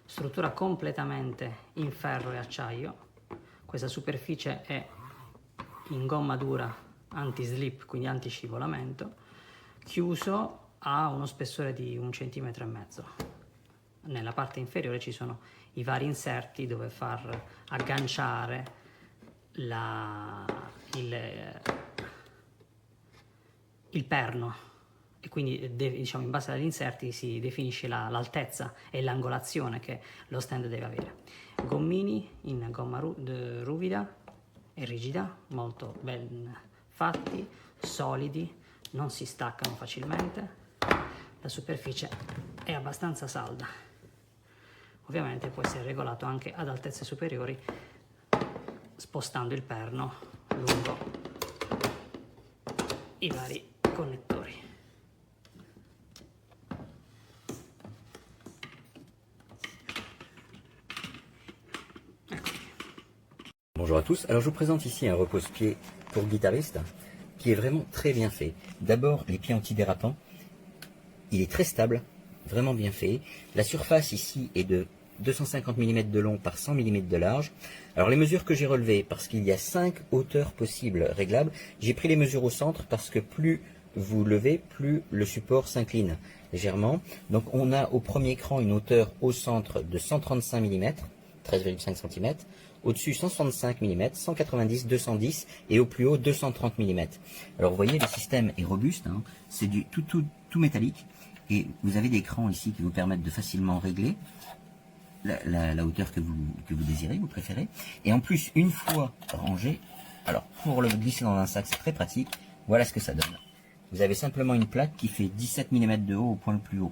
Struttura completamente in ferro e acciaio. Questa superficie è in gomma dura anti-slip, quindi anti-scivolamento, chiuso a uno spessore di 1,5 cm. Nella parte inferiore ci sono i vari inserti dove far agganciare il perno, e quindi diciamo in base agli inserti si definisce l'altezza e l'angolazione che lo stand deve avere. Gommini in gomma ruvida e rigida, molto ben fatti, solidi, non si staccano facilmente, la superficie è abbastanza salda. Ovviamente può essere regolato anche ad altezze superiori spostando il perno lungo i vari connettori. Bonjour à tous, alors je vous présente ici un repose-pied pour guitariste qui est vraiment très bien fait. D'abord les pieds antidérapants, il est très stable, vraiment bien fait. La surface ici est de 250 mm de long par 100 mm de large. Alors les mesures que j'ai relevées, parce qu'il y a 5 hauteurs possibles réglables, j'ai pris les mesures au centre parce que plus vous levez, plus le support s'incline légèrement. Donc on a au premier écran une hauteur au centre de 135 mm, 13,5 cm, au-dessus 165 mm, 190, 210 et au plus haut 230 mm. Alors vous voyez, le système est robuste, hein, c'est du tout métallique, et vous avez des crans ici qui vous permettent de facilement régler la hauteur que vous désirez, vous préférez. Et en plus, une fois rangé, alors pour le glisser dans un sac, c'est très pratique. Voilà ce que ça donne. Vous avez simplement une plaque qui fait 17 mm de haut au point le plus haut.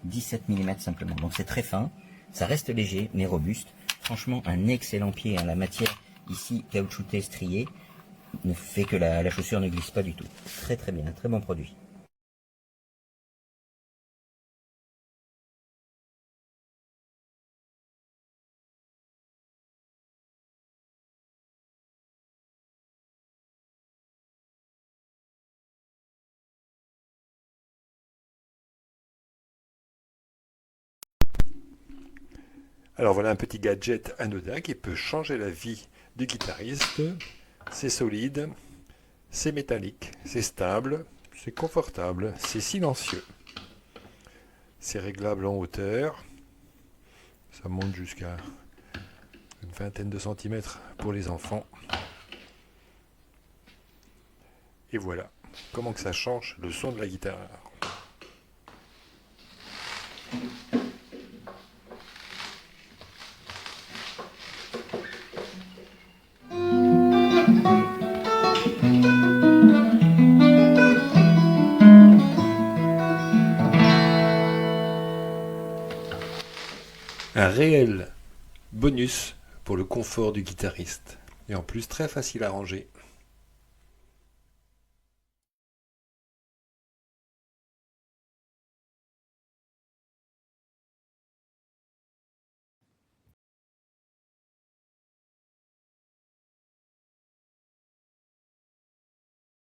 17 mm simplement. Donc c'est très fin, ça reste léger mais robuste. Franchement, un excellent pied, hein. La matière ici caoutchoutée, striée, ne fait que la chaussure ne glisse pas du tout. Très très bien, très bon produit. Alors voilà un petit gadget anodin qui peut changer la vie du guitariste. C'est solide, c'est métallique, c'est stable, c'est confortable, c'est silencieux. C'est réglable en hauteur. Ça monte jusqu'à une vingtaine de centimètres pour les enfants. Et voilà comment que ça change le son de la guitare. Un réel bonus pour le confort du guitariste. Et en plus très facile à ranger.